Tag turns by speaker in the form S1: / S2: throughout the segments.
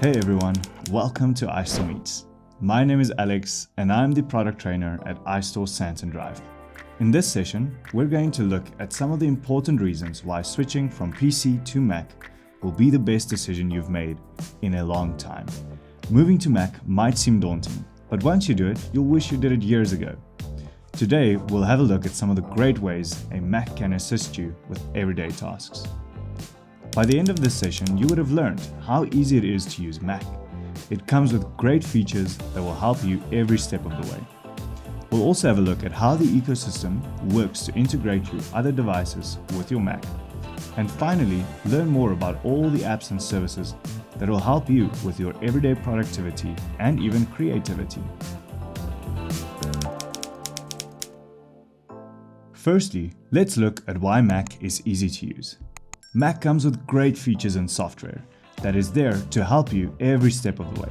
S1: Hey everyone, welcome to iStore Meets. My name is Alex and I'm the product trainer at iStore Santon Drive. In this session, we're going to look at some of the important reasons why switching from PC to Mac will be the best decision you've made in a long time. Moving to Mac might seem daunting, but once you do it, you'll wish you did it years ago. Today, we'll have a look at some of the great ways a Mac can assist you with everyday tasks. By the end of this session, you would have learned how easy it is to use Mac. It comes with great features that will help you every step of the way. We'll also have a look at how the ecosystem works to integrate your other devices with your Mac. And finally, learn more about all the apps and services that will help you with your everyday productivity and even creativity. Firstly, let's look at why Mac is easy to use. Mac comes with great features and software that is there to help you every step of the way.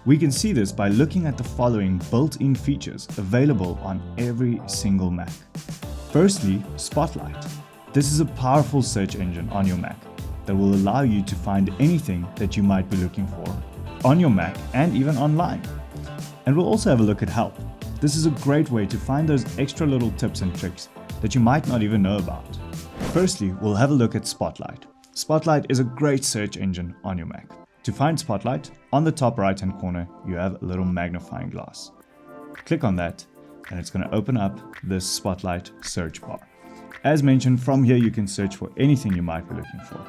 S1: We can see this by looking at the following built-in features available on every single Mac. Firstly, Spotlight. This is a powerful search engine on your Mac that will allow you to find anything that you might be looking for on your Mac and even online. And we'll also have a look at Help. This is a great way to find those extra little tips and tricks that you might not even know about. Firstly, we'll have a look at Spotlight. Spotlight is a great search engine on your Mac. To find Spotlight, on the top right hand corner, you have a little magnifying glass. Click on that and it's going to open up this Spotlight search bar. As mentioned, from here you can search for anything you might be looking for.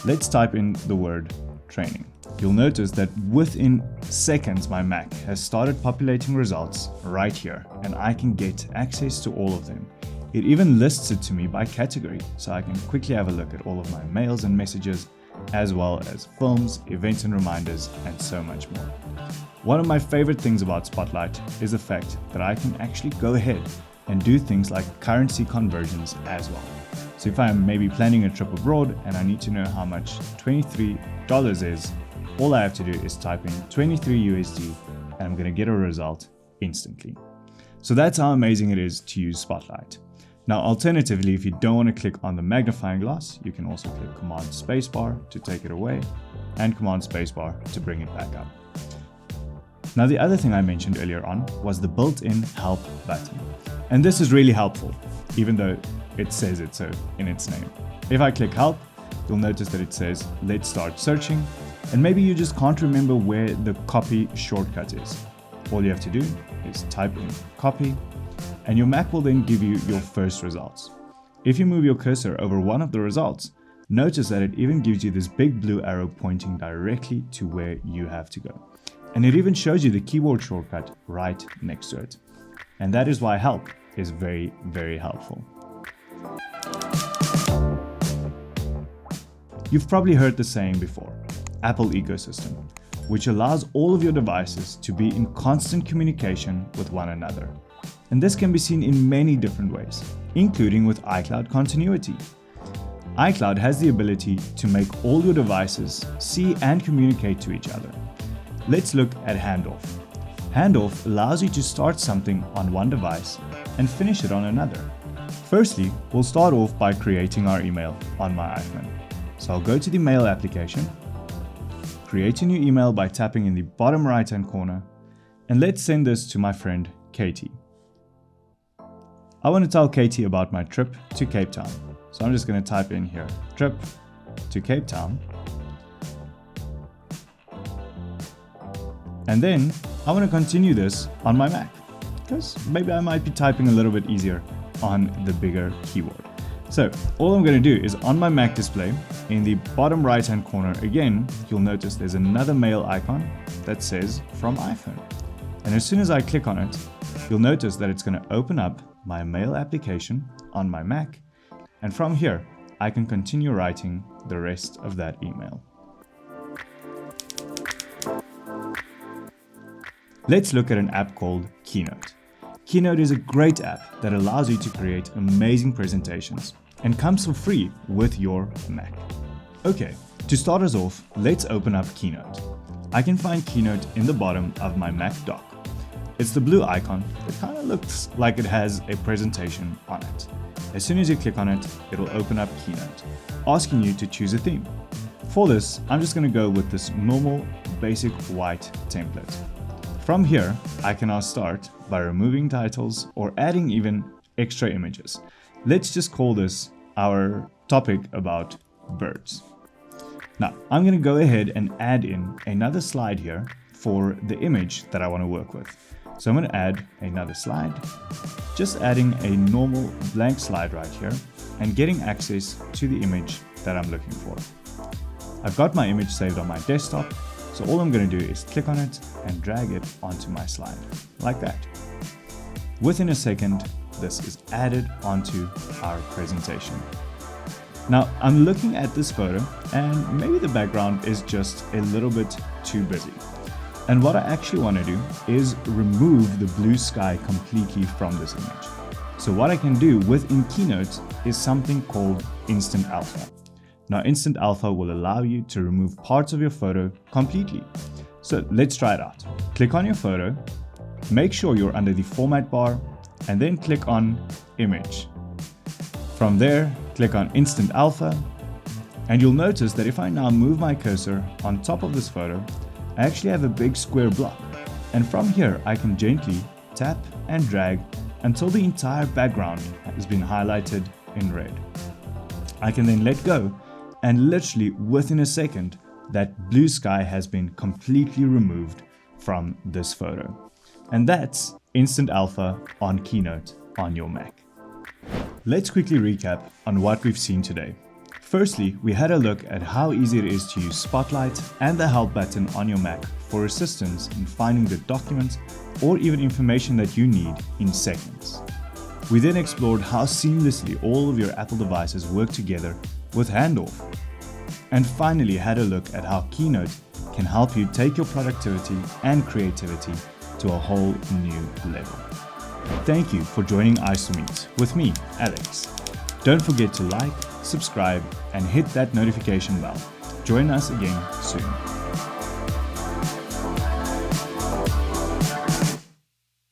S1: Let's type in the word training. You'll notice that within seconds my Mac has started populating results right here and I can get access to all of them. It even lists it to me by category, so I can quickly have a look at all of my mails and messages, as well as films, events and reminders, and so much more. One of my favorite things about Spotlight is the fact that I can actually go ahead and do things like currency conversions as well. So if I'm maybe planning a trip abroad and I need to know how much $23 is, all I have to do is type in 23 USD and I'm going to get a result instantly. So that's how amazing it is to use Spotlight. Now, alternatively, if you don't want to click on the magnifying glass, you can also click Command Spacebar to take it away and Command Spacebar to bring it back up. Now, the other thing I mentioned earlier on was the built-in Help button. And this is really helpful, even though it says it so in its name. If I click Help, you'll notice that it says, let's start searching. And maybe you just can't remember where the copy shortcut is. All you have to do is type in copy, and your Mac will then give you your first results. If you move your cursor over one of the results, notice that it even gives you this big blue arrow pointing directly to where you have to go. And it even shows you the keyboard shortcut right next to it. And that is why Help is very, very helpful. You've probably heard the saying before, Apple ecosystem, which allows all of your devices to be in constant communication with one another. And this can be seen in many different ways, including with iCloud continuity. iCloud has the ability to make all your devices see and communicate to each other. Let's look at Handoff. Handoff allows you to start something on one device and finish it on another. Firstly, we'll start off by creating our email on my iPhone. So I'll go to the Mail application, create a new email by tapping in the bottom right hand corner, and let's send this to my friend Katie. I want to tell Katie about my trip to Cape Town. So I'm just going to type in here, trip to Cape Town. And then I want to continue this on my Mac, because maybe I might be typing a little bit easier on the bigger keyboard. So all I'm going to do is on my Mac display, in the bottom right hand corner, again, you'll notice there's another mail icon that says from iPhone. And as soon as I click on it, you'll notice that it's going to open up my mail application on my Mac, and from here I can continue writing the rest of that email. Let's look at an app called Keynote. Keynote is a great app that allows you to create amazing presentations and comes for free with your Mac. Okay, to start us off, let's open up Keynote. I can find Keynote in the bottom of my Mac dock. It's the blue icon that kind of looks like it has a presentation on it. As soon as you click on it, it'll open up Keynote, asking you to choose a theme. For this, I'm just going to go with this normal basic white template. From here, I can now start by removing titles or adding even extra images. Let's just call this our topic about birds. Now, I'm going to go ahead and add in another slide here for the image that I want to work with. So I'm going to add another slide, just adding a normal blank slide right here and getting access to the image that I'm looking for. I've got my image saved on my desktop, so all I'm going to do is click on it and drag it onto my slide, like that. Within a second, this is added onto our presentation. Now, I'm looking at this photo and maybe the background is just a little bit too busy. And what I actually want to do is remove the blue sky completely from this image. So what I can do within Keynote is something called Instant Alpha. Now, Instant Alpha will allow you to remove parts of your photo completely. So let's try it out. Click on your photo, make sure you're under the format bar, and then click on Image. From there, click on Instant Alpha, and you'll notice that if I now move my cursor on top of this photo, I actually have a big square block. And from here, I can gently tap and drag until the entire background has been highlighted in red. I can then let go, and literally within a second, that blue sky has been completely removed from this photo. And that's Instant Alpha on Keynote on your Mac. Let's quickly recap on what we've seen today. Firstly, we had a look at how easy it is to use Spotlight and the Help button on your Mac for assistance in finding the documents or even information that you need in seconds. We then explored how seamlessly all of your Apple devices work together with Handoff. And finally had a look at how Keynote can help you take your productivity and creativity to a whole new level. Thank you for joining iStore Meet with me, Alex. Don't forget to like, subscribe, and hit that notification bell. Join us again soon.